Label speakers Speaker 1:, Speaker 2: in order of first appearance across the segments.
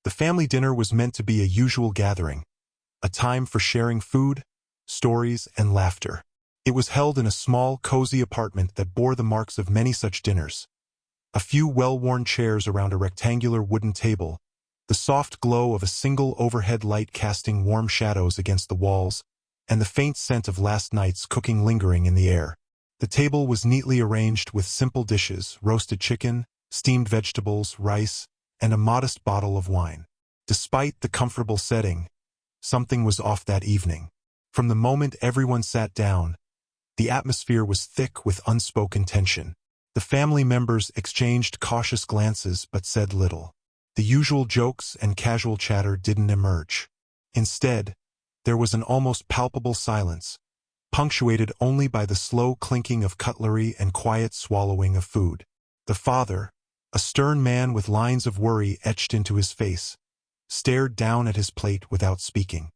Speaker 1: The family dinner was meant to be a usual gathering, a time for sharing food, stories, and laughter. It was held in a small, cozy apartment that bore the marks of many such dinners. A few well-worn chairs around a rectangular wooden table, the soft glow of a single overhead light casting warm shadows against the walls, and the faint scent of last night's cooking lingering in the air. The table was neatly arranged with simple dishes, roasted chicken, steamed vegetables, rice, and a modest bottle of wine. Despite the comfortable setting, something was off that evening. From the moment everyone sat down, the atmosphere was thick with unspoken tension. The family members exchanged cautious glances but said little. The usual jokes and casual chatter didn't emerge. Instead, there was an almost palpable silence, punctuated only by the slow clinking of cutlery and quiet swallowing of food. The father, a stern man with lines of worry etched into his face, stared down at his plate without speaking.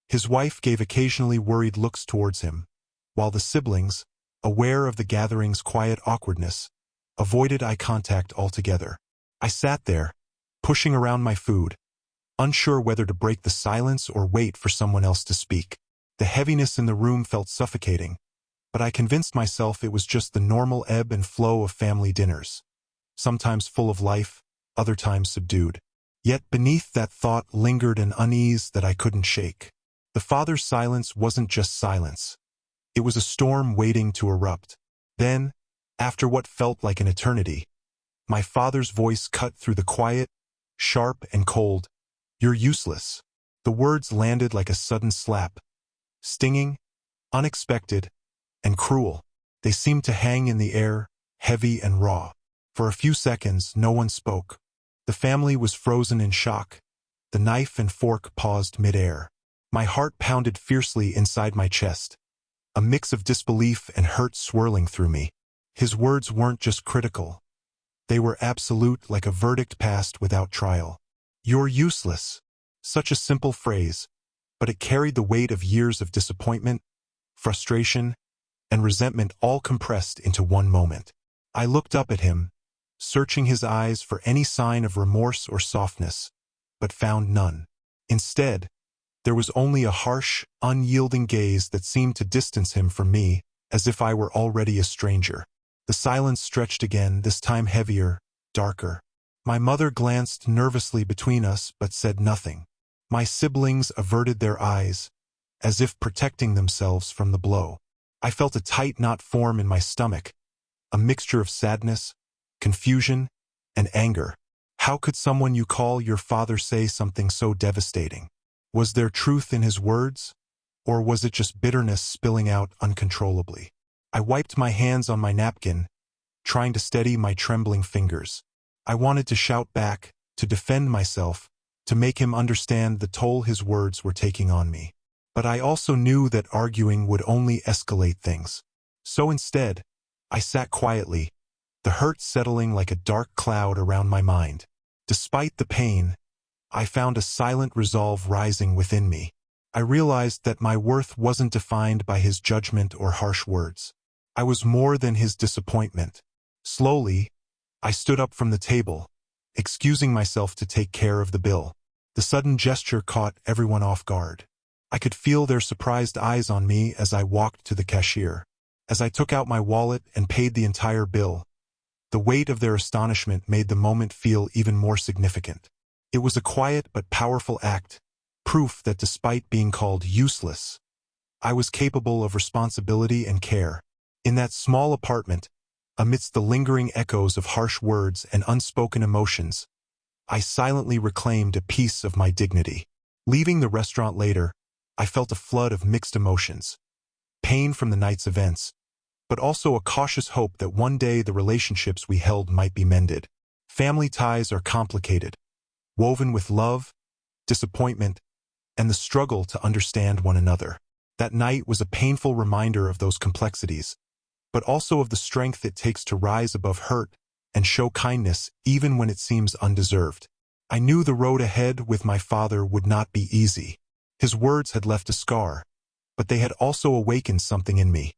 Speaker 1: His wife gave occasionally worried looks towards him, while the siblings, aware of the gathering's quiet awkwardness, avoided eye contact altogether. I sat there, pushing around my food, unsure whether to break the silence or wait for someone else to speak. The heaviness in the room felt suffocating, but I convinced myself it was just the normal ebb and flow of family dinners, sometimes full of life, other times subdued. Yet beneath that thought lingered an unease that I couldn't shake. The father's silence wasn't just silence. It was a storm waiting to erupt. Then, after what felt like an eternity, my father's voice cut through the quiet, sharp and cold. "You're useless." The words landed like a sudden slap, stinging, unexpected, and cruel. They seemed to hang in the air, heavy and raw. For a few seconds, no one spoke. The family was frozen in shock. The knife and fork paused mid-air. My heart pounded fiercely inside my chest, a mix of disbelief and hurt swirling through me. His words weren't just critical. They were absolute, like a verdict passed without trial. "You're useless." Such a simple phrase, but it carried the weight of years of disappointment, frustration, and resentment all compressed into one moment. I looked up at him, searching his eyes for any sign of remorse or softness, but found none. Instead, there was only a harsh, unyielding gaze that seemed to distance him from me, as if I were already a stranger. The silence stretched again, this time heavier, darker. My mother glanced nervously between us but said nothing. My siblings averted their eyes, as if protecting themselves from the blow. I felt a tight knot form in my stomach, a mixture of sadness, confusion, and anger. How could someone you call your father say something so devastating? Was there truth in his words, or was it just bitterness spilling out uncontrollably? I wiped my hands on my napkin, trying to steady my trembling fingers. I wanted to shout back, to defend myself, to make him understand the toll his words were taking on me. But I also knew that arguing would only escalate things. So instead, I sat quietly, the hurt settling like a dark cloud around my mind. Despite the pain, I found a silent resolve rising within me. I realized that my worth wasn't defined by his judgment or harsh words. I was more than his disappointment. Slowly, I stood up from the table, excusing myself to take care of the bill. The sudden gesture caught everyone off guard. I could feel their surprised eyes on me as I walked to the cashier. As I took out my wallet and paid the entire bill, the weight of their astonishment made the moment feel even more significant. It was a quiet but powerful act, proof that despite being called useless, I was capable of responsibility and care. In that small apartment, amidst the lingering echoes of harsh words and unspoken emotions, I silently reclaimed a piece of my dignity. Leaving the restaurant later, I felt a flood of mixed emotions. Pain from the night's events, but also a cautious hope that one day the relationships we held might be mended. Family ties are complicated, woven with love, disappointment, and the struggle to understand one another. That night was a painful reminder of those complexities, but also of the strength it takes to rise above hurt and show kindness even when it seems undeserved. I knew the road ahead with my father would not be easy. His words had left a scar, but they had also awakened something in me,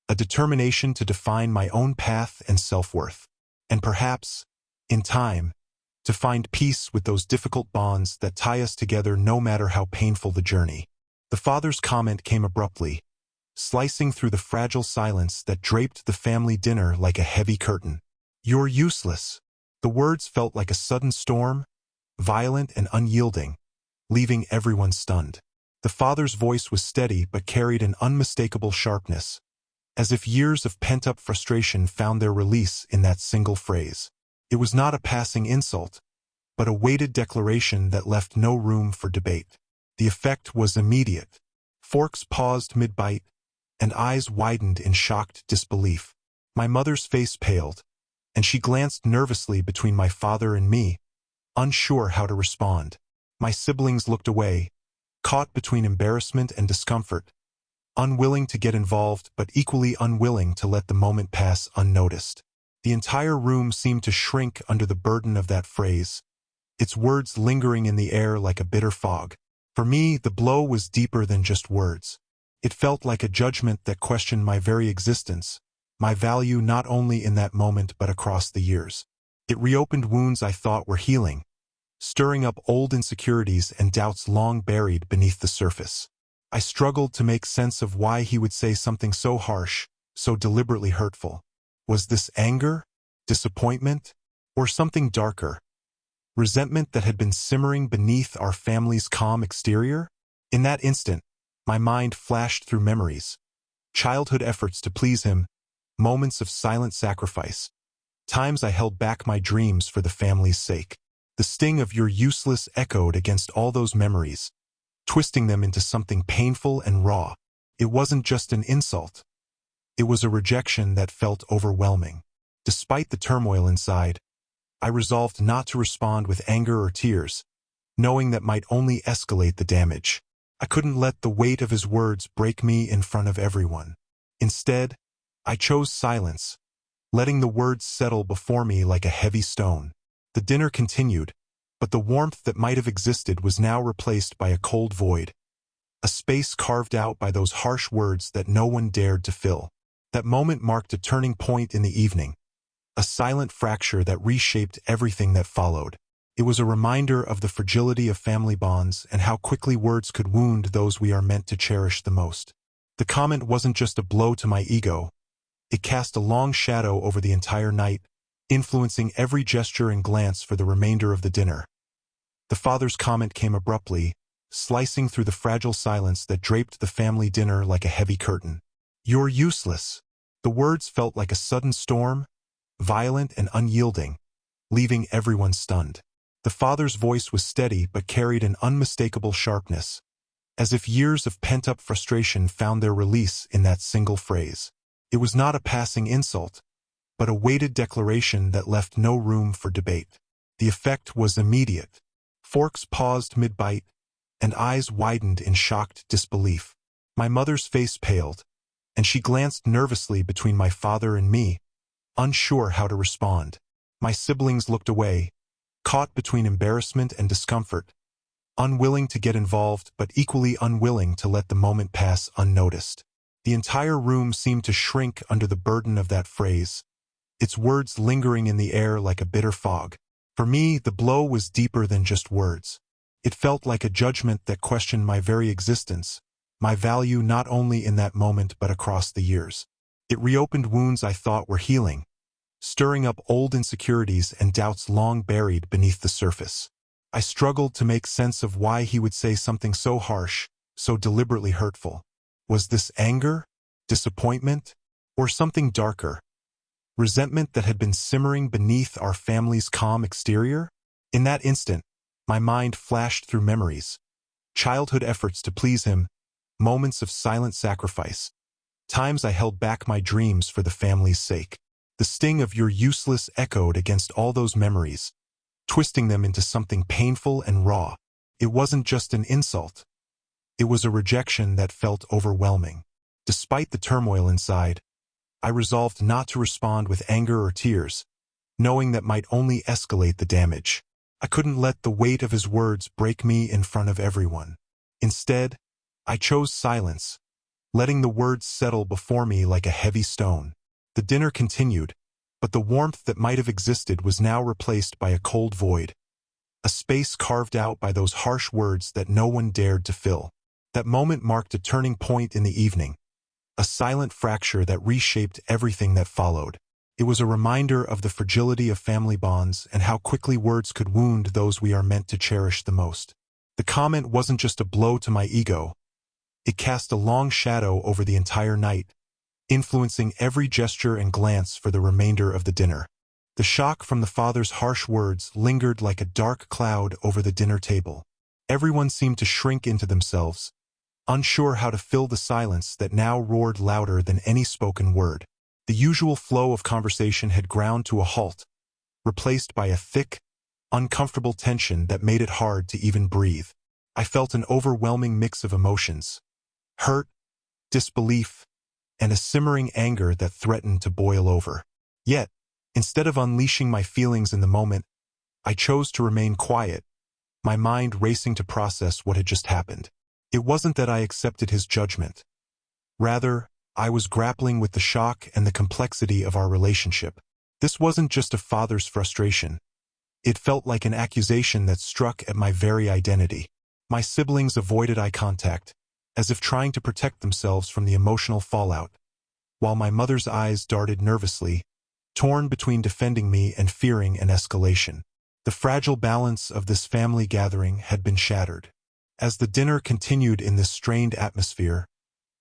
Speaker 1: a determination to define my own path and self-worth. And perhaps, in time, to find peace with those difficult bonds that tie us together no matter how painful the journey. The father's comment came abruptly, slicing through the fragile silence that draped the family dinner like a heavy curtain. "You're useless." The words felt like a sudden storm, violent and unyielding, leaving everyone stunned. The father's voice was steady but carried an unmistakable sharpness, as if years of pent-up frustration found their release in that single phrase. It was not a passing insult, but a weighted declaration that left no room for debate. The effect was immediate. Forks paused mid-bite, and eyes widened in shocked disbelief. My mother's face paled, and she glanced nervously between my father and me, unsure how to respond. My siblings looked away, caught between embarrassment and discomfort, unwilling to get involved but equally unwilling to let the moment pass unnoticed. The entire room seemed to shrink under the burden of that phrase, its words lingering in the air like a bitter fog. For me, the blow was deeper than just words. It felt like a judgment that questioned my very existence, my value not only in that moment but across the years. It reopened wounds I thought were healing, stirring up old insecurities and doubts long buried beneath the surface. I struggled to make sense of why he would say something so harsh, so deliberately hurtful. Was this anger, disappointment, or something darker? Resentment that had been simmering beneath our family's calm exterior? In that instant, my mind flashed through memories. Childhood efforts to please him, moments of silent sacrifice, times I held back my dreams for the family's sake. The sting of "you're useless" echoed against all those memories, twisting them into something painful and raw. It wasn't just an insult. It was a rejection that felt overwhelming. Despite the turmoil inside, I resolved not to respond with anger or tears, knowing that might only escalate the damage. I couldn't let the weight of his words break me in front of everyone. Instead, I chose silence, letting the words settle before me like a heavy stone. The dinner continued, but the warmth that might have existed was now replaced by a cold void, a space carved out by those harsh words that no one dared to fill. That moment marked a turning point in the evening, a silent fracture that reshaped everything that followed. It was a reminder of the fragility of family bonds and how quickly words could wound those we are meant to cherish the most. The comment wasn't just a blow to my ego. It cast a long shadow over the entire night, influencing every gesture and glance for the remainder of the dinner. The father's comment came abruptly, slicing through the fragile silence that draped the family dinner like a heavy curtain. "You're useless." The words felt like a sudden storm, violent and unyielding, leaving everyone stunned. The father's voice was steady but carried an unmistakable sharpness, as if years of pent-up frustration found their release in that single phrase. It was not a passing insult, but a weighted declaration that left no room for debate. The effect was immediate. Forks paused mid-bite, and eyes widened in shocked disbelief. My mother's face paled, and she glanced nervously between my father and me, unsure how to respond. My siblings looked away, caught between embarrassment and discomfort, unwilling to get involved but equally unwilling to let the moment pass unnoticed. The entire room seemed to shrink under the burden of that phrase, its words lingering in the air like a bitter fog. For me, the blow was deeper than just words. It felt like a judgment that questioned my very existence, my value not only in that moment but across the years. It reopened wounds I thought were healing, stirring up old insecurities and doubts long buried beneath the surface. I struggled to make sense of why he would say something so harsh, so deliberately hurtful. Was this anger, disappointment, or something darker? Resentment that had been simmering beneath our family's calm exterior? In that instant, my mind flashed through memories. Childhood efforts to please him, moments of silent sacrifice, times I held back my dreams for the family's sake. The sting of "you're useless" echoed against all those memories, twisting them into something painful and raw. It wasn't just an insult. It was a rejection that felt overwhelming. Despite the turmoil inside, I resolved not to respond with anger or tears, knowing that might only escalate the damage. I couldn't let the weight of his words break me in front of everyone. Instead, I chose silence, letting the words settle before me like a heavy stone. The dinner continued, but the warmth that might have existed was now replaced by a cold void, a space carved out by those harsh words that no one dared to fill. That moment marked a turning point in the evening, a silent fracture that reshaped everything that followed. It was a reminder of the fragility of family bonds and how quickly words could wound those we are meant to cherish the most. The comment wasn't just a blow to my ego. It cast a long shadow over the entire night, influencing every gesture and glance for the remainder of the dinner. The shock from the father's harsh words lingered like a dark cloud over the dinner table. Everyone seemed to shrink into themselves, unsure how to fill the silence that now roared louder than any spoken word. The usual flow of conversation had ground to a halt, replaced by a thick, uncomfortable tension that made it hard to even breathe. I felt an overwhelming mix of emotions: hurt, disbelief, and a simmering anger that threatened to boil over. Yet, instead of unleashing my feelings in the moment, I chose to remain quiet, my mind racing to process what had just happened. It wasn't that I accepted his judgment. Rather, I was grappling with the shock and the complexity of our relationship. This wasn't just a father's frustration. It felt like an accusation that struck at my very identity. My siblings avoided eye contact, as if trying to protect themselves from the emotional fallout, while my mother's eyes darted nervously, torn between defending me and fearing an escalation. The fragile balance of this family gathering had been shattered. As the dinner continued in this strained atmosphere,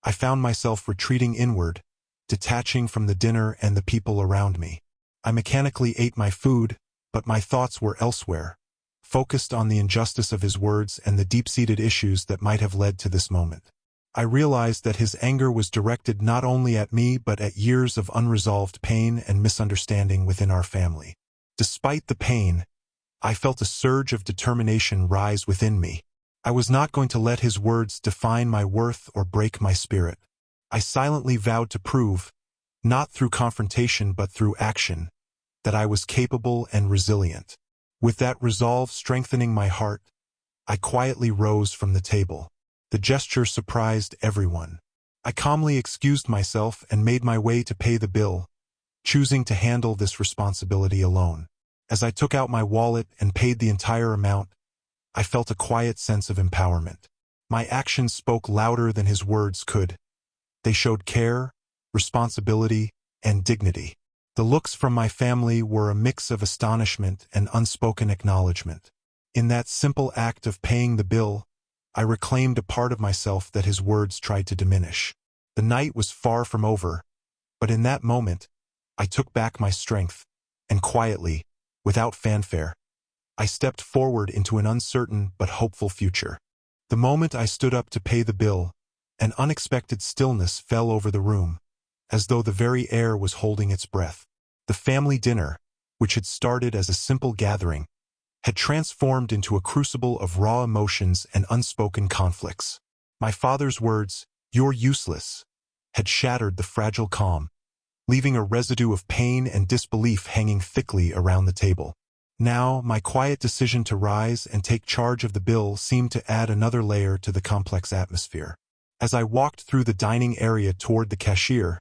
Speaker 1: I found myself retreating inward, detaching from the dinner and the people around me. I mechanically ate my food, but my thoughts were elsewhere, focused on the injustice of his words and the deep-seated issues that might have led to this moment. I realized that his anger was directed not only at me but at years of unresolved pain and misunderstanding within our family. Despite the pain, I felt a surge of determination rise within me. I was not going to let his words define my worth or break my spirit. I silently vowed to prove, not through confrontation but through action, that I was capable and resilient. With that resolve strengthening my heart, I quietly rose from the table. The gesture surprised everyone. I calmly excused myself and made my way to pay the bill, choosing to handle this responsibility alone. As I took out my wallet and paid the entire amount, I felt a quiet sense of empowerment. My actions spoke louder than his words could. They showed care, responsibility, and dignity. The looks from my family were a mix of astonishment and unspoken acknowledgement. In that simple act of paying the bill, I reclaimed a part of myself that his words tried to diminish. The night was far from over, but in that moment, I took back my strength, and quietly, without fanfare, I stepped forward into an uncertain but hopeful future. The moment I stood up to pay the bill, an unexpected stillness fell over the room, as though the very air was holding its breath. The family dinner, which had started as a simple gathering, had transformed into a crucible of raw emotions and unspoken conflicts. My father's words, "You're useless," had shattered the fragile calm, leaving a residue of pain and disbelief hanging thickly around the table. Now, my quiet decision to rise and take charge of the bill seemed to add another layer to the complex atmosphere. As I walked through the dining area toward the cashier,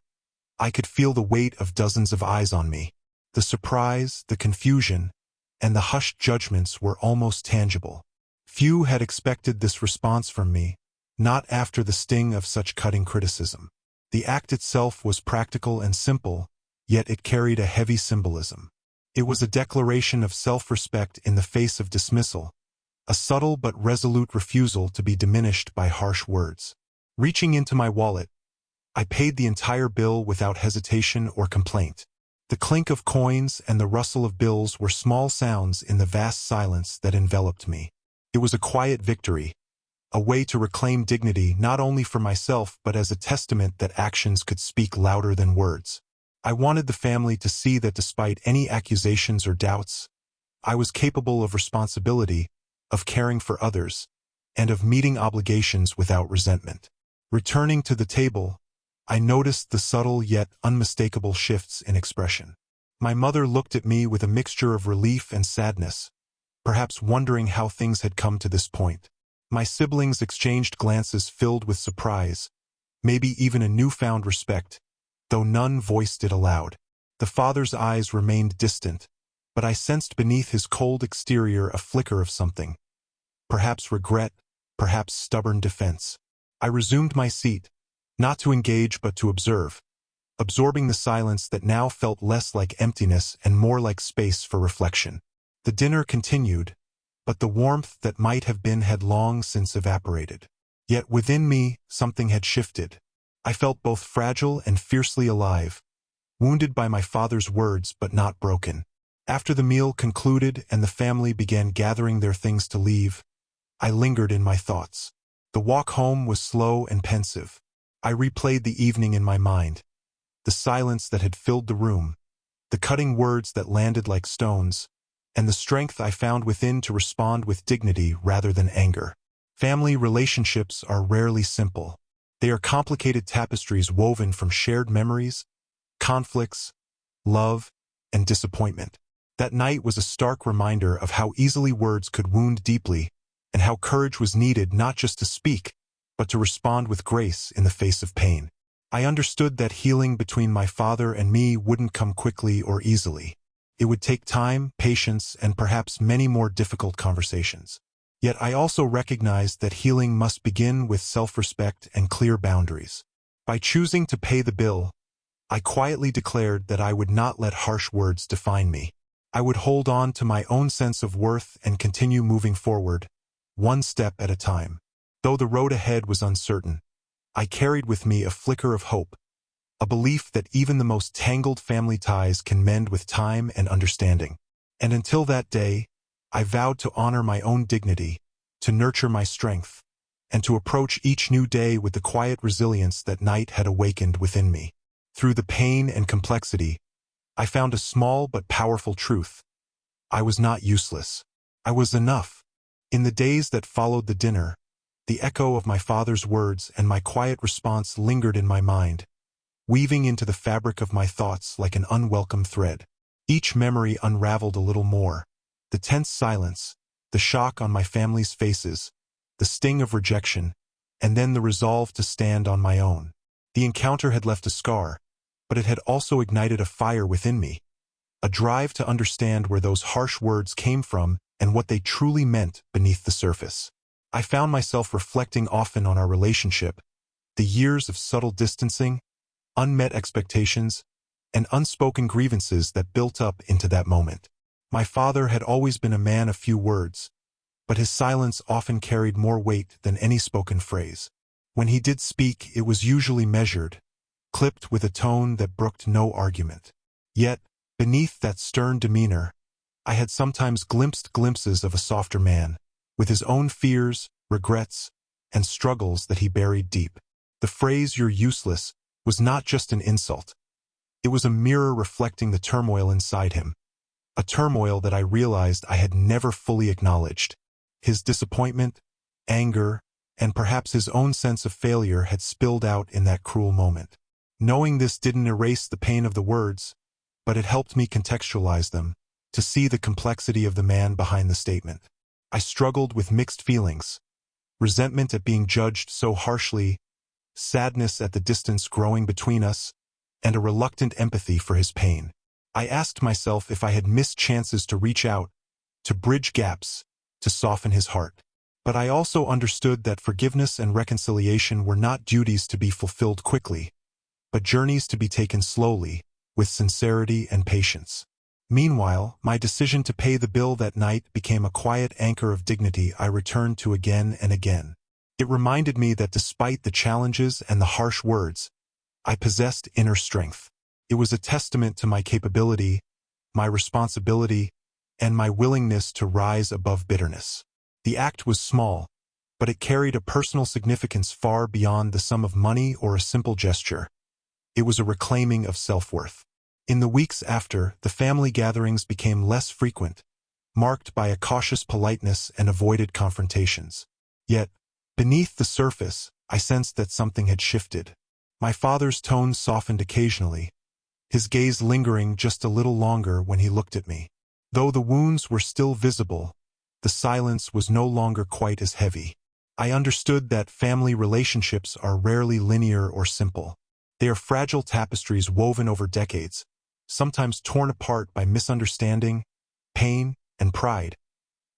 Speaker 1: I could feel the weight of dozens of eyes on me. The surprise, the confusion, and the hushed judgments were almost tangible. Few had expected this response from me, not after the sting of such cutting criticism. The act itself was practical and simple, yet it carried a heavy symbolism. It was a declaration of self-respect in the face of dismissal, a subtle but resolute refusal to be diminished by harsh words. Reaching into my wallet, I paid the entire bill without hesitation or complaint. The clink of coins and the rustle of bills were small sounds in the vast silence that enveloped me. It was a quiet victory, a way to reclaim dignity not only for myself but as a testament that actions could speak louder than words. I wanted the family to see that despite any accusations or doubts, I was capable of responsibility, of caring for others, and of meeting obligations without resentment. Returning to the table, I noticed the subtle yet unmistakable shifts in expression. My mother looked at me with a mixture of relief and sadness, perhaps wondering how things had come to this point. My siblings exchanged glances filled with surprise, maybe even a newfound respect, though none voiced it aloud. The father's eyes remained distant, but I sensed beneath his cold exterior a flicker of something. Perhaps regret, perhaps stubborn defense. I resumed my seat, not to engage but to observe, absorbing the silence that now felt less like emptiness and more like space for reflection. The dinner continued, but the warmth that might have been had long since evaporated. Yet within me, something had shifted. I felt both fragile and fiercely alive, wounded by my father's words but not broken. After the meal concluded and the family began gathering their things to leave, I lingered in my thoughts. The walk home was slow and pensive. I replayed the evening in my mind, the silence that had filled the room, the cutting words that landed like stones, and the strength I found within to respond with dignity rather than anger. Family relationships are rarely simple. They are complicated tapestries woven from shared memories, conflicts, love, and disappointment. That night was a stark reminder of how easily words could wound deeply, and how courage was needed not just to speak, but to respond with grace in the face of pain. I understood that healing between my father and me wouldn't come quickly or easily. It would take time, patience, and perhaps many more difficult conversations. Yet I also recognized that healing must begin with self-respect and clear boundaries. By choosing to pay the bill, I quietly declared that I would not let harsh words define me. I would hold on to my own sense of worth and continue moving forward, one step at a time. Though the road ahead was uncertain, I carried with me a flicker of hope, a belief that even the most tangled family ties can mend with time and understanding. And until that day, I vowed to honor my own dignity, to nurture my strength, and to approach each new day with the quiet resilience that night had awakened within me. Through the pain and complexity, I found a small but powerful truth. I was not useless. I was enough. In the days that followed the dinner, the echo of my father's words and my quiet response lingered in my mind, weaving into the fabric of my thoughts like an unwelcome thread. Each memory unraveled a little more. The tense silence, the shock on my family's faces, the sting of rejection, and then the resolve to stand on my own. The encounter had left a scar, but it had also ignited a fire within me, a drive to understand where those harsh words came from and what they truly meant beneath the surface. I found myself reflecting often on our relationship, the years of subtle distancing, unmet expectations, and unspoken grievances that built up into that moment. My father had always been a man of few words, but his silence often carried more weight than any spoken phrase. When he did speak, it was usually measured, clipped with a tone that brooked no argument. Yet, beneath that stern demeanor, I had sometimes glimpsed glimpses of a softer man, with his own fears, regrets, and struggles that he buried deep. The phrase "you're useless" was not just an insult. It was a mirror reflecting the turmoil inside him, a turmoil that I realized I had never fully acknowledged. His disappointment, anger, and perhaps his own sense of failure had spilled out in that cruel moment. Knowing this didn't erase the pain of the words, but it helped me contextualize them, to see the complexity of the man behind the statement. I struggled with mixed feelings, resentment at being judged so harshly, sadness at the distance growing between us, and a reluctant empathy for his pain. I asked myself if I had missed chances to reach out, to bridge gaps, to soften his heart. But I also understood that forgiveness and reconciliation were not duties to be fulfilled quickly, but journeys to be taken slowly, with sincerity and patience. Meanwhile, my decision to pay the bill that night became a quiet anchor of dignity I returned to again and again. It reminded me that despite the challenges and the harsh words, I possessed inner strength. It was a testament to my capability, my responsibility, and my willingness to rise above bitterness. The act was small, but it carried a personal significance far beyond the sum of money or a simple gesture. It was a reclaiming of self-worth. In the weeks after, the family gatherings became less frequent, marked by a cautious politeness and avoided confrontations. Yet, beneath the surface, I sensed that something had shifted. My father's tone softened occasionally, his gaze lingering just a little longer when he looked at me. Though the wounds were still visible, the silence was no longer quite as heavy. I understood that family relationships are rarely linear or simple. They are fragile tapestries woven over decades, sometimes torn apart by misunderstanding, pain, and pride,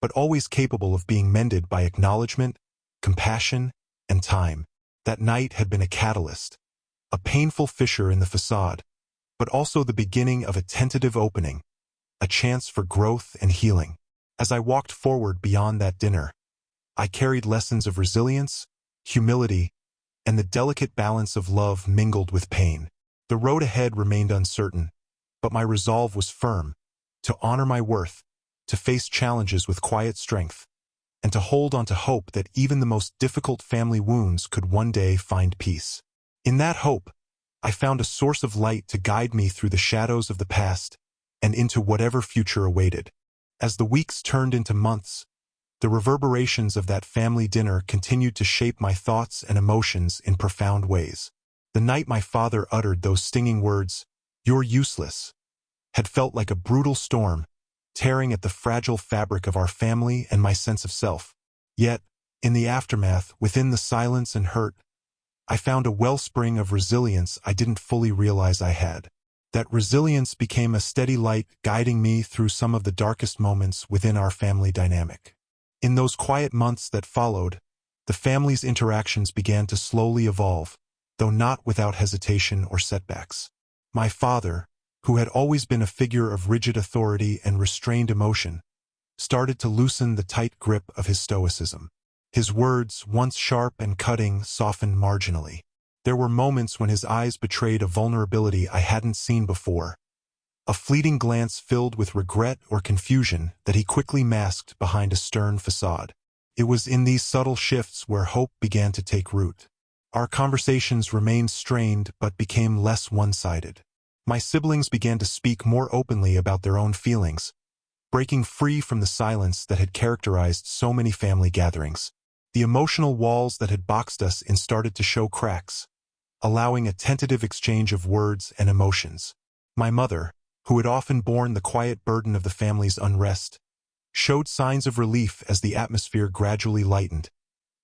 Speaker 1: but always capable of being mended by acknowledgement, compassion, and time. That night had been a catalyst, a painful fissure in the facade, but also the beginning of a tentative opening, a chance for growth and healing. As I walked forward beyond that dinner, I carried lessons of resilience, humility, and the delicate balance of love mingled with pain. The road ahead remained uncertain, but my resolve was firm, to honor my worth, to face challenges with quiet strength, and to hold on to hope that even the most difficult family wounds could one day find peace. In that hope, I found a source of light to guide me through the shadows of the past and into whatever future awaited. As the weeks turned into months, the reverberations of that family dinner continued to shape my thoughts and emotions in profound ways. The night my father uttered those stinging words, "You're useless," had felt like a brutal storm, tearing at the fragile fabric of our family and my sense of self. Yet, in the aftermath, within the silence and hurt, I found a wellspring of resilience I didn't fully realize I had. That resilience became a steady light guiding me through some of the darkest moments within our family dynamic. In those quiet months that followed, the family's interactions began to slowly evolve, though not without hesitation or setbacks. My father, who had always been a figure of rigid authority and restrained emotion, started to loosen the tight grip of his stoicism. His words, once sharp and cutting, softened marginally. There were moments when his eyes betrayed a vulnerability I hadn't seen before, a fleeting glance filled with regret or confusion that he quickly masked behind a stern facade. It was in these subtle shifts where hope began to take root. Our conversations remained strained but became less one-sided. My siblings began to speak more openly about their own feelings, breaking free from the silence that had characterized so many family gatherings. The emotional walls that had boxed us in started to show cracks, allowing a tentative exchange of words and emotions. My mother, who had often borne the quiet burden of the family's unrest, showed signs of relief as the atmosphere gradually lightened,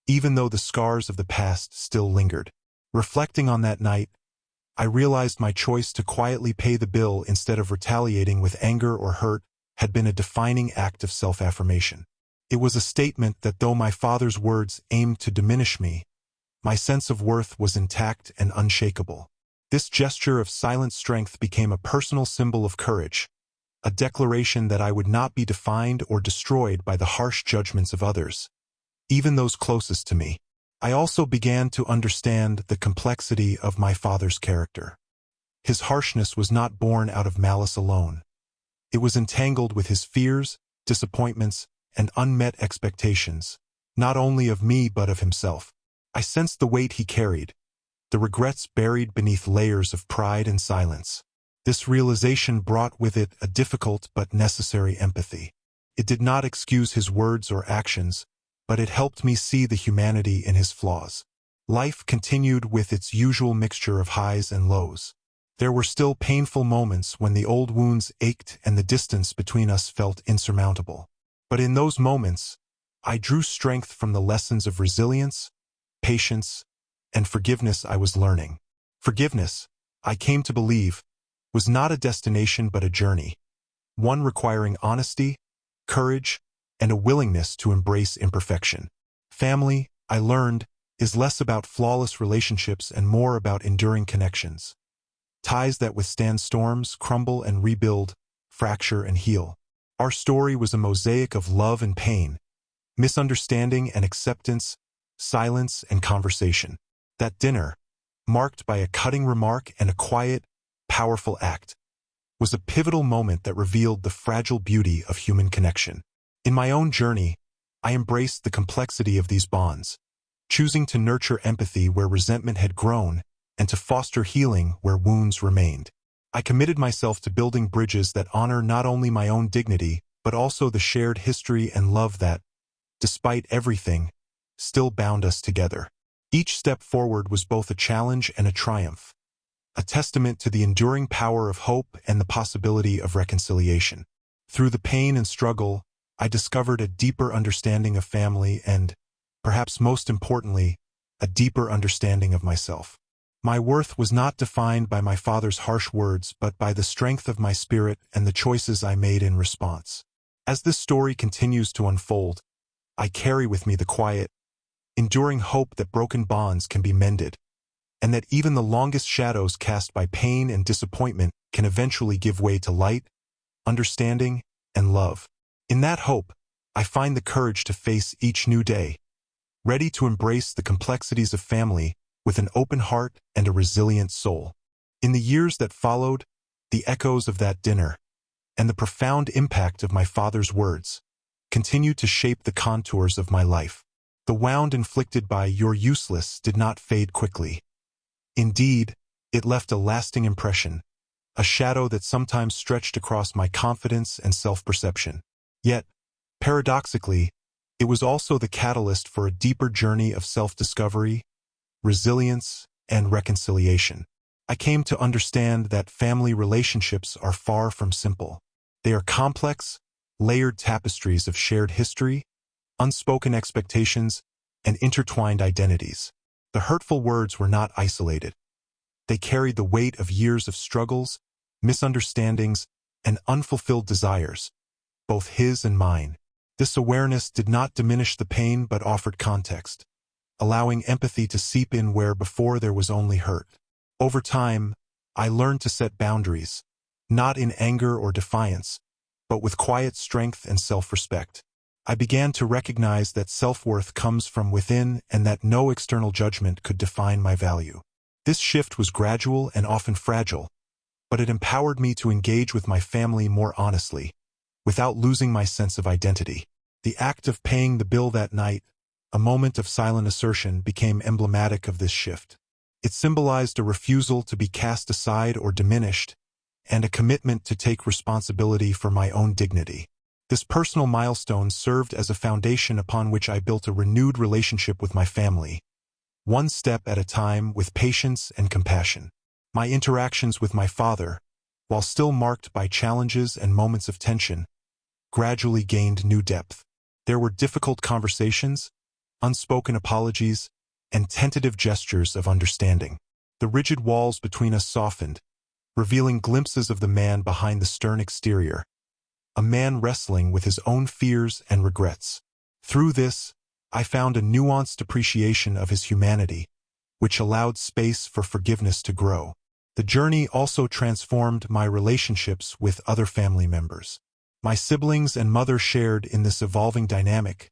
Speaker 1: even though the scars of the past still lingered. Reflecting on that night, I realized my choice to quietly pay the bill instead of retaliating with anger or hurt had been a defining act of self-affirmation. It was a statement that though my father's words aimed to diminish me, my sense of worth was intact and unshakable. This gesture of silent strength became a personal symbol of courage, a declaration that I would not be defined or destroyed by the harsh judgments of others, even those closest to me. I also began to understand the complexity of my father's character. His harshness was not born out of malice alone. It was entangled with his fears, disappointments, and unmet expectations, not only of me but of himself. I sensed the weight he carried, the regrets buried beneath layers of pride and silence. This realization brought with it a difficult but necessary empathy. It did not excuse his words or actions, but it helped me see the humanity in his flaws. Life continued with its usual mixture of highs and lows. There were still painful moments when the old wounds ached and the distance between us felt insurmountable. But in those moments, I drew strength from the lessons of resilience, patience, and forgiveness I was learning. Forgiveness, I came to believe, was not a destination but a journey, one requiring honesty, courage, and a willingness to embrace imperfection. Family, I learned, is less about flawless relationships and more about enduring connections. Ties that withstand storms, crumble and rebuild, fracture and heal. Our story was a mosaic of love and pain, misunderstanding and acceptance, silence and conversation. That dinner, marked by a cutting remark and a quiet, powerful act, was a pivotal moment that revealed the fragile beauty of human connection. In my own journey, I embraced the complexity of these bonds, choosing to nurture empathy where resentment had grown and to foster healing where wounds remained. I committed myself to building bridges that honor not only my own dignity, but also the shared history and love that, despite everything, still bound us together. Each step forward was both a challenge and a triumph, a testament to the enduring power of hope and the possibility of reconciliation. Through the pain and struggle, I discovered a deeper understanding of family and, perhaps most importantly, a deeper understanding of myself. My worth was not defined by my father's harsh words but by the strength of my spirit and the choices I made in response. As this story continues to unfold, I carry with me the quiet, enduring hope that broken bonds can be mended, and that even the longest shadows cast by pain and disappointment can eventually give way to light, understanding, and love. In that hope, I find the courage to face each new day, ready to embrace the complexities of family with an open heart and a resilient soul. In the years that followed, the echoes of that dinner and the profound impact of my father's words continued to shape the contours of my life. The wound inflicted by "you're useless" did not fade quickly. Indeed, it left a lasting impression, a shadow that sometimes stretched across my confidence and self-perception. Yet, paradoxically, it was also the catalyst for a deeper journey of self-discovery, resilience, and reconciliation. I came to understand that family relationships are far from simple. They are complex, layered tapestries of shared history, unspoken expectations, and intertwined identities. The hurtful words were not isolated. They carried the weight of years of struggles, misunderstandings, and unfulfilled desires, both his and mine. This awareness did not diminish the pain but offered context, allowing empathy to seep in where before there was only hurt. Over time, I learned to set boundaries, not in anger or defiance, but with quiet strength and self-respect. I began to recognize that self-worth comes from within and that no external judgment could define my value. This shift was gradual and often fragile, but it empowered me to engage with my family more honestly, without losing my sense of identity. The act of paying the bill that night, a moment of silent assertion, became emblematic of this shift. It symbolized a refusal to be cast aside or diminished, and a commitment to take responsibility for my own dignity. This personal milestone served as a foundation upon which I built a renewed relationship with my family, one step at a time, with patience and compassion. My interactions with my father, while still marked by challenges and moments of tension, gradually gained new depth. There were difficult conversations, unspoken apologies, and tentative gestures of understanding. The rigid walls between us softened, revealing glimpses of the man behind the stern exterior, a man wrestling with his own fears and regrets. Through this, I found a nuanced appreciation of his humanity, which allowed space for forgiveness to grow. The journey also transformed my relationships with other family members. My siblings and mother shared in this evolving dynamic,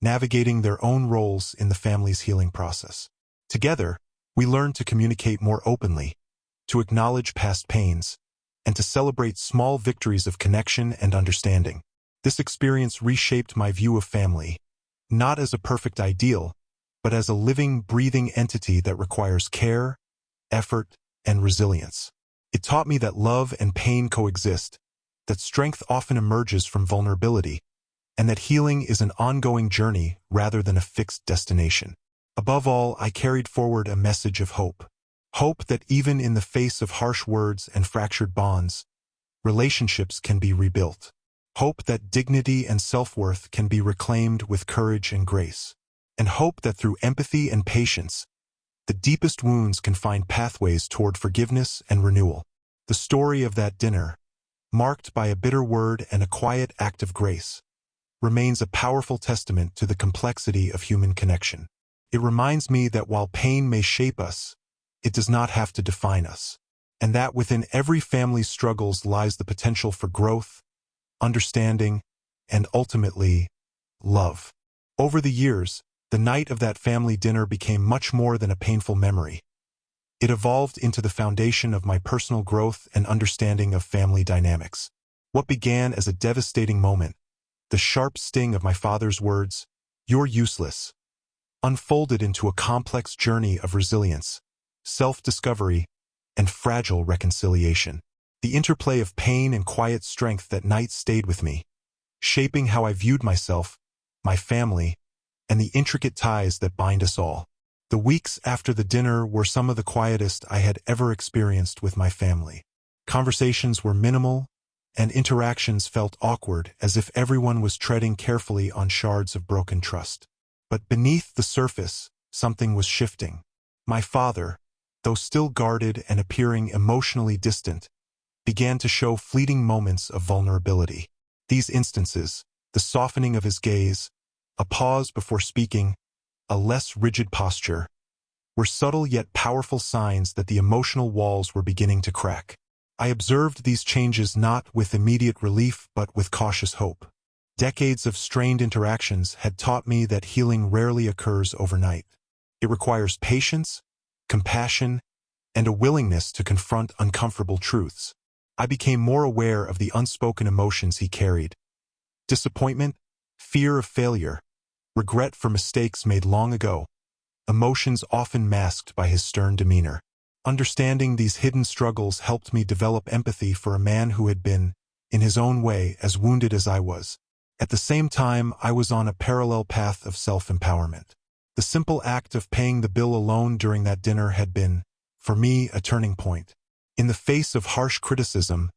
Speaker 1: navigating their own roles in the family's healing process. Together, we learned to communicate more openly, to acknowledge past pains, and to celebrate small victories of connection and understanding. This experience reshaped my view of family, not as a perfect ideal, but as a living, breathing entity that requires care, effort, and resilience. It taught me that love and pain coexist, that strength often emerges from vulnerability, and that healing is an ongoing journey rather than a fixed destination. Above all, I carried forward a message of hope. Hope that even in the face of harsh words and fractured bonds, relationships can be rebuilt. Hope that dignity and self-worth can be reclaimed with courage and grace. And hope that through empathy and patience, the deepest wounds can find pathways toward forgiveness and renewal. The story of that dinner, marked by a bitter word and a quiet act of grace, remains a powerful testament to the complexity of human connection. It reminds me that while pain may shape us, it does not have to define us, and that within every family's struggles lies the potential for growth, understanding, and ultimately, love. Over the years, the night of that family dinner became much more than a painful memory. It evolved into the foundation of my personal growth and understanding of family dynamics. What began as a devastating moment, the sharp sting of my father's words, "You're useless," unfolded into a complex journey of resilience, self-discovery, and fragile reconciliation. The interplay of pain and quiet strength that night stayed with me, shaping how I viewed myself, my family, and the intricate ties that bind us all. The weeks after the dinner were some of the quietest I had ever experienced with my family. Conversations were minimal, and interactions felt awkward, as if everyone was treading carefully on shards of broken trust. But beneath the surface, something was shifting. My father, though still guarded and appearing emotionally distant, began to show fleeting moments of vulnerability. These instances, the softening of his gaze, a pause before speaking, a less rigid posture, were subtle yet powerful signs that the emotional walls were beginning to crack. I observed these changes not with immediate relief but with cautious hope. Decades of strained interactions had taught me that healing rarely occurs overnight. It requires patience, compassion, and a willingness to confront uncomfortable truths. I became more aware of the unspoken emotions he carried: disappointment, fear of failure, regret for mistakes made long ago, emotions often masked by his stern demeanor. Understanding these hidden struggles helped me develop empathy for a man who had been, in his own way, as wounded as I was. At the same time, I was on a parallel path of self-empowerment. The simple act of paying the bill alone during that dinner had been, for me, a turning point. In the face of harsh criticism,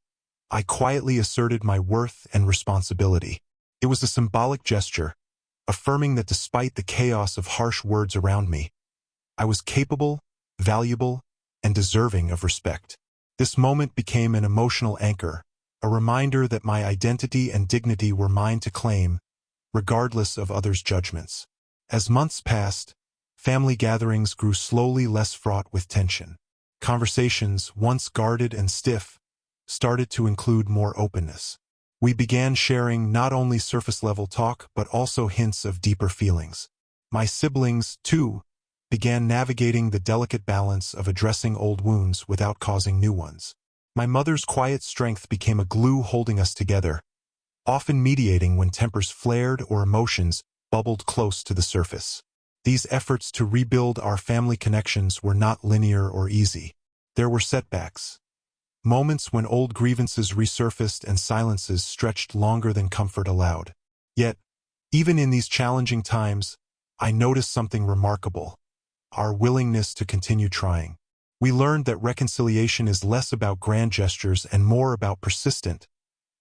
Speaker 1: I quietly asserted my worth and responsibility. It was a symbolic gesture, affirming that despite the chaos of harsh words around me, I was capable, valuable, and deserving of respect. This moment became an emotional anchor, a reminder that my identity and dignity were mine to claim, regardless of others' judgments. As months passed, family gatherings grew slowly less fraught with tension. Conversations, once guarded and stiff, started to include more openness. We began sharing not only surface-level talk but also hints of deeper feelings. My siblings, too, began navigating the delicate balance of addressing old wounds without causing new ones. My mother's quiet strength became a glue holding us together, often mediating when tempers flared or emotions bubbled close to the surface. These efforts to rebuild our family connections were not linear or easy. There were setbacks, moments when old grievances resurfaced and silences stretched longer than comfort allowed. Yet, even in these challenging times, I noticed something remarkable: our willingness to continue trying. We learned that reconciliation is less about grand gestures and more about persistent,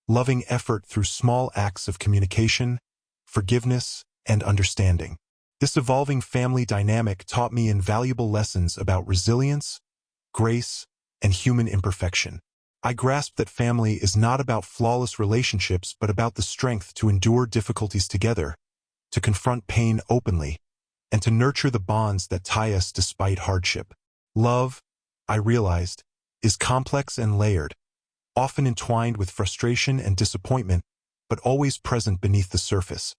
Speaker 1: loving effort through small acts of communication, forgiveness, and understanding. This evolving family dynamic taught me invaluable lessons about resilience, grace, and human imperfection. I grasped that family is not about flawless relationships but about the strength to endure difficulties together, to confront pain openly, and to nurture the bonds that tie us despite hardship. Love, I realized, is complex and layered, often entwined with frustration and disappointment, but always present beneath the surface,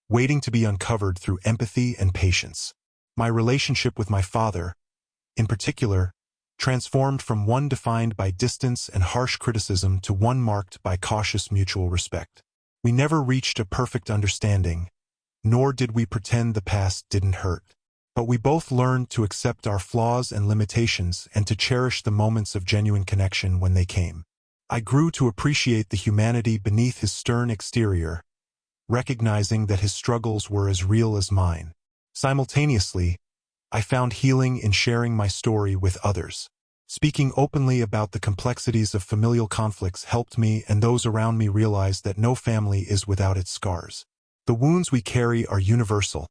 Speaker 1: waiting to be uncovered through empathy and patience. My relationship with my father, in particular, transformed from one defined by distance and harsh criticism to one marked by cautious mutual respect. We never reached a perfect understanding, nor did we pretend the past didn't hurt. But we both learned to accept our flaws and limitations and to cherish the moments of genuine connection when they came. I grew to appreciate the humanity beneath his stern exterior, recognizing that his struggles were as real as mine. Simultaneously, I found healing in sharing my story with others. Speaking openly about the complexities of familial conflicts helped me and those around me realize that no family is without its scars. The wounds we carry are universal,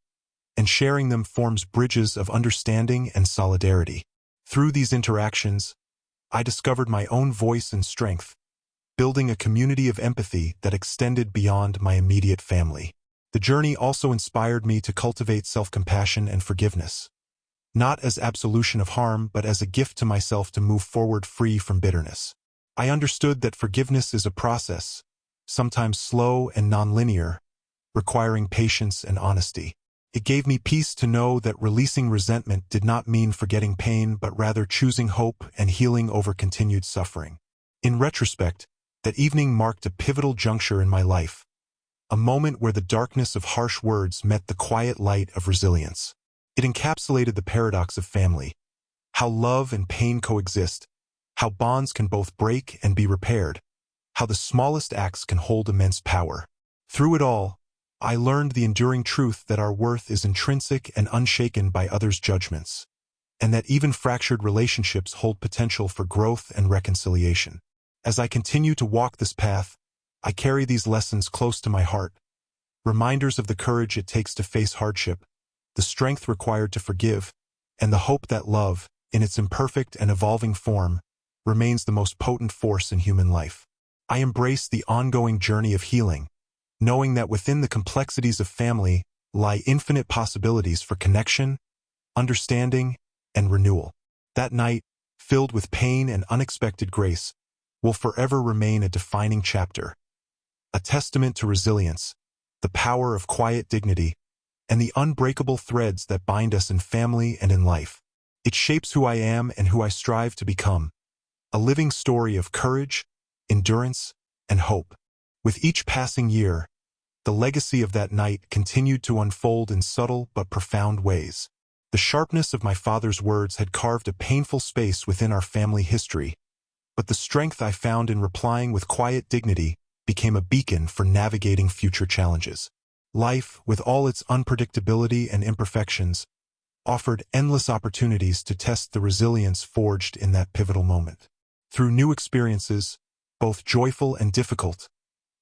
Speaker 1: and sharing them forms bridges of understanding and solidarity. Through these interactions, I discovered my own voice and strength, building a community of empathy that extended beyond my immediate family. The journey also inspired me to cultivate self-compassion and forgiveness, not as absolution of harm but as a gift to myself to move forward free from bitterness. I understood that forgiveness is a process, sometimes slow and nonlinear, requiring patience and honesty. It gave me peace to know that releasing resentment did not mean forgetting pain but rather choosing hope and healing over continued suffering. In retrospect, that evening marked a pivotal juncture in my life, a moment where the darkness of harsh words met the quiet light of resilience. It encapsulated the paradox of family, how love and pain coexist, how bonds can both break and be repaired, how the smallest acts can hold immense power. Through it all, I learned the enduring truth that our worth is intrinsic and unshaken by others' judgments, and that even fractured relationships hold potential for growth and reconciliation. As I continue to walk this path, I carry these lessons close to my heart, reminders of the courage it takes to face hardship, the strength required to forgive, and the hope that love, in its imperfect and evolving form, remains the most potent force in human life. I embraced the ongoing journey of healing, knowing that within the complexities of family lie infinite possibilities for connection, understanding, and renewal. That night, filled with pain and unexpected grace, will forever remain a defining chapter, a testament to resilience, the power of quiet dignity, and the unbreakable threads that bind us in family and in life. It shapes who I am and who I strive to become, a living story of courage, endurance, and hope. With each passing year, the legacy of that night continued to unfold in subtle but profound ways. The sharpness of my father's words had carved a painful space within our family history, but the strength I found in replying with quiet dignity became a beacon for navigating future challenges. Life, with all its unpredictability and imperfections, offered endless opportunities to test the resilience forged in that pivotal moment. Through new experiences, both joyful and difficult,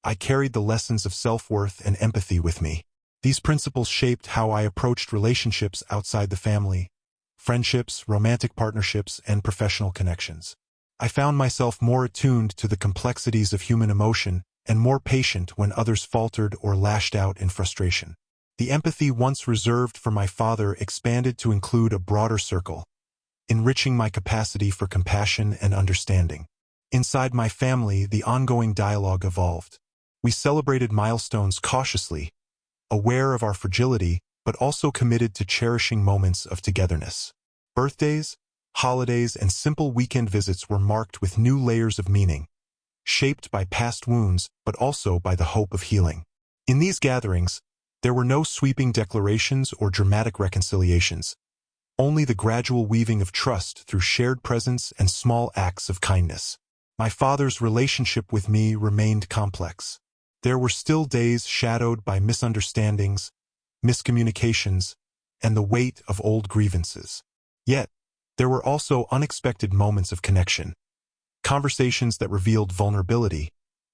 Speaker 1: I carried the lessons of self-worth and empathy with me. These principles shaped how I approached relationships outside the family, friendships, romantic partnerships, and professional connections. I found myself more attuned to the complexities of human emotion and more patient when others faltered or lashed out in frustration. The empathy once reserved for my father expanded to include a broader circle, enriching my capacity for compassion and understanding. Inside my family, the ongoing dialogue evolved. We celebrated milestones cautiously, aware of our fragility, but also committed to cherishing moments of togetherness. Birthdays, holidays, and simple weekend visits were marked with new layers of meaning, shaped by past wounds, but also by the hope of healing. In these gatherings, there were no sweeping declarations or dramatic reconciliations, only the gradual weaving of trust through shared presence and small acts of kindness. My father's relationship with me remained complex. There were still days shadowed by misunderstandings, miscommunications, and the weight of old grievances. Yet, there were also unexpected moments of connection, conversations that revealed vulnerability,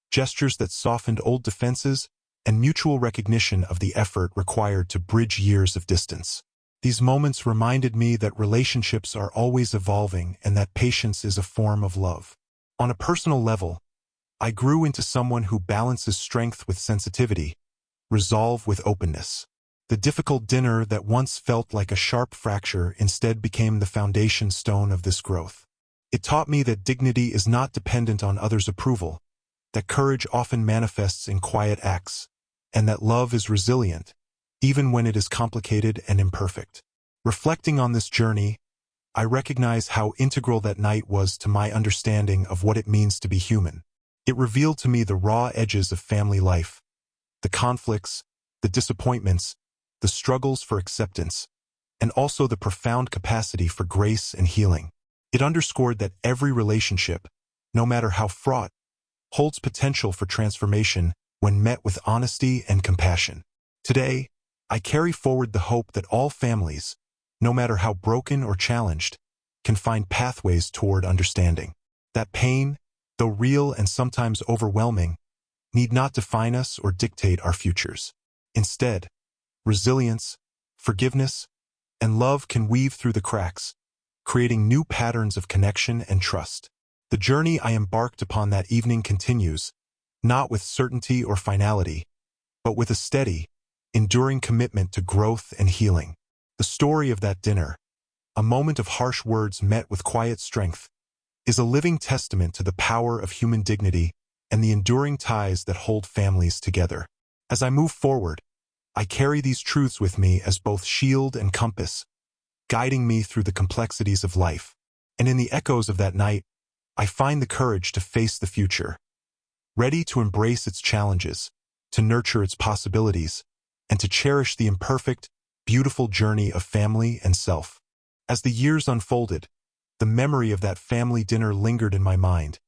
Speaker 1: gestures that softened old defenses, and mutual recognition of the effort required to bridge years of distance. These moments reminded me that relationships are always evolving and that patience is a form of love. On a personal level, I grew into someone who balances strength with sensitivity, resolve with openness. The difficult dinner that once felt like a sharp fracture instead became the foundation stone of this growth. It taught me that dignity is not dependent on others' approval, that courage often manifests in quiet acts, and that love is resilient, even when it is complicated and imperfect. Reflecting on this journey, I recognize how integral that night was to my understanding of what it means to be human. It revealed to me the raw edges of family life, the conflicts, the disappointments, the struggles for acceptance, and also the profound capacity for grace and healing. It underscored that every relationship, no matter how fraught, holds potential for transformation when met with honesty and compassion. Today, I carry forward the hope that all families, no matter how broken or challenged, can find pathways toward understanding. That pain, though real and sometimes overwhelming, need not define us or dictate our futures. Instead, resilience, forgiveness, and love can weave through the cracks, creating new patterns of connection and trust. The journey I embarked upon that evening continues, not with certainty or finality, but with a steady, enduring commitment to growth and healing. The story of that dinner, a moment of harsh words met with quiet strength, is a living testament to the power of human dignity and the enduring ties that hold families together. As I move forward, I carry these truths with me as both shield and compass, guiding me through the complexities of life. And in the echoes of that night, I find the courage to face the future, ready to embrace its challenges, to nurture its possibilities, and to cherish the imperfect, beautiful journey of family and self. As the years unfolded, the memory of that family dinner lingered in my mind,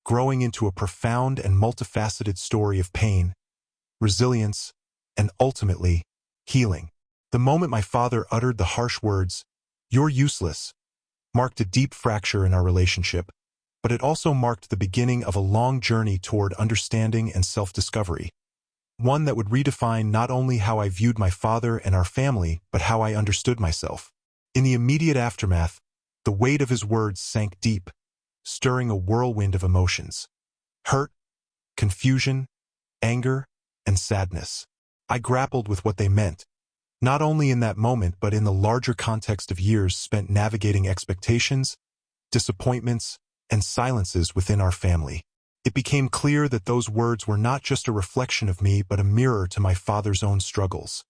Speaker 1: growing into a profound and multifaceted story of pain, resilience, and ultimately, healing. The moment my father uttered the harsh words, "You're useless," marked a deep fracture in our relationship, but it also marked the beginning of a long journey toward understanding and self-discovery, one that would redefine not only how I viewed my father and our family, but how I understood myself. In the immediate aftermath, the weight of his words sank deep, stirring a whirlwind of emotions. Hurt, confusion, anger, and sadness. I grappled with what they meant, not only in that moment but in the larger context of years spent navigating expectations, disappointments, and silences within our family. It became clear that those words were not just a reflection of me but a mirror to my father's own struggles,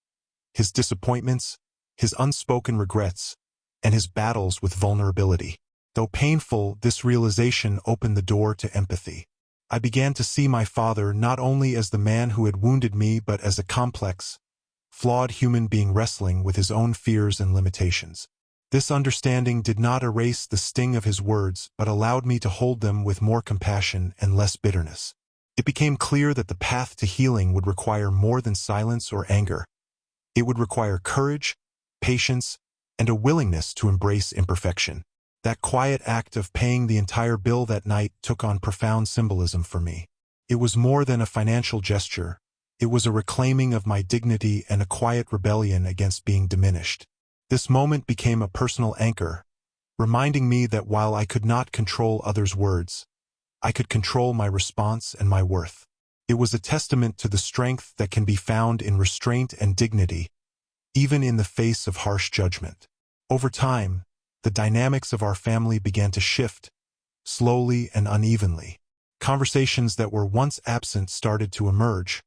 Speaker 1: his disappointments, his unspoken regrets, and his battles with vulnerability. Though painful, this realization opened the door to empathy. I began to see my father not only as the man who had wounded me but as a complex, flawed human being wrestling with his own fears and limitations. This understanding did not erase the sting of his words but allowed me to hold them with more compassion and less bitterness. It became clear that the path to healing would require more than silence or anger. It would require courage, patience, and a willingness to embrace imperfection. That quiet act of paying the entire bill that night took on profound symbolism for me. It was more than a financial gesture. It was a reclaiming of my dignity and a quiet rebellion against being diminished. This moment became a personal anchor, reminding me that while I could not control others' words, I could control my response and my worth. It was a testament to the strength that can be found in restraint and dignity, even in the face of harsh judgment. Over time, the dynamics of our family began to shift, slowly and unevenly. Conversations that were once absent started to emerge,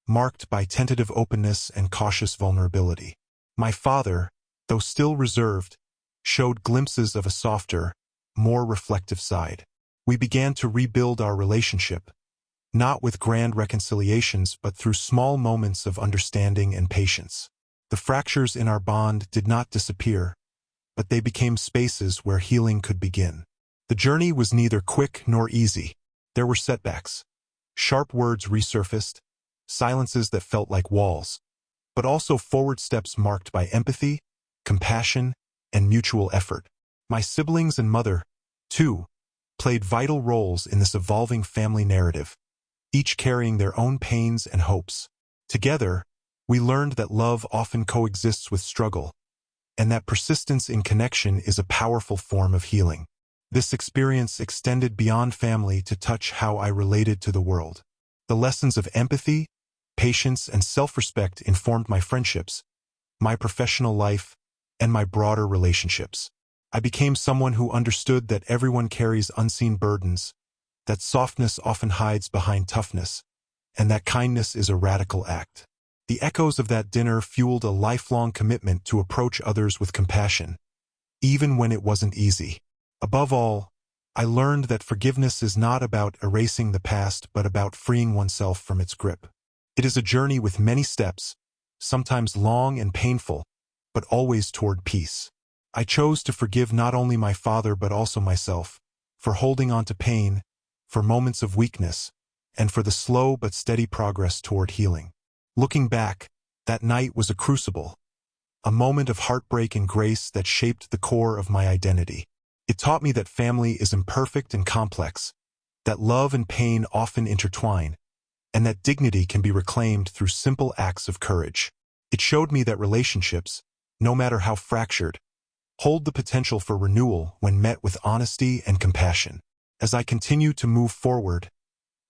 Speaker 1: marked by tentative openness and cautious vulnerability. My father, though still reserved, showed glimpses of a softer, more reflective side. We began to rebuild our relationship, not with grand reconciliations but through small moments of understanding and patience. The fractures in our bond did not disappear, but they became spaces where healing could begin. The journey was neither quick nor easy. There were setbacks. Sharp words resurfaced, silences that felt like walls, but also forward steps marked by empathy, compassion, and mutual effort. My siblings and mother, too, played vital roles in this evolving family narrative, each carrying their own pains and hopes. Together, we learned that love often coexists with struggle, and that persistence in connection is a powerful form of healing. This experience extended beyond family to touch how I related to the world. The lessons of empathy, patience, and self-respect informed my friendships, my professional life, and my broader relationships. I became someone who understood that everyone carries unseen burdens, that softness often hides behind toughness, and that kindness is a radical act. The echoes of that dinner fueled a lifelong commitment to approach others with compassion, even when it wasn't easy. Above all, I learned that forgiveness is not about erasing the past but about freeing oneself from its grip. It is a journey with many steps, sometimes long and painful, but always toward peace. I chose to forgive not only my father but also myself, for holding on to pain, for moments of weakness, and for the slow but steady progress toward healing. Looking back, that night was a crucible, a moment of heartbreak and grace that shaped the core of my identity. It taught me that family is imperfect and complex, that love and pain often intertwine, and that dignity can be reclaimed through simple acts of courage. It showed me that relationships, no matter how fractured, hold the potential for renewal when met with honesty and compassion. As I continue to move forward,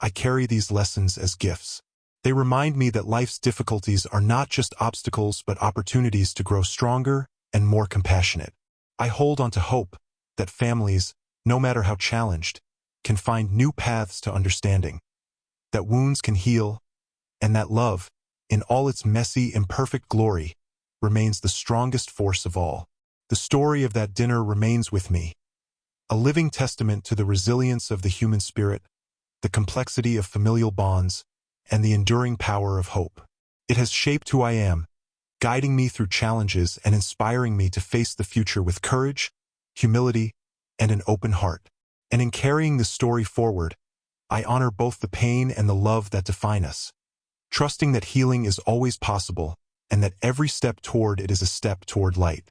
Speaker 1: I carry these lessons as gifts. They remind me that life's difficulties are not just obstacles but opportunities to grow stronger and more compassionate. I hold on to hope that families, no matter how challenged, can find new paths to understanding, that wounds can heal, and that love, in all its messy, imperfect glory, remains the strongest force of all. The story of that dinner remains with me, a living testament to the resilience of the human spirit, the complexity of familial bonds, and the enduring power of hope. It has shaped who I am, guiding me through challenges and inspiring me to face the future with courage, humility, and an open heart. And in carrying this story forward, I honor both the pain and the love that define us, trusting that healing is always possible and that every step toward it is a step toward light.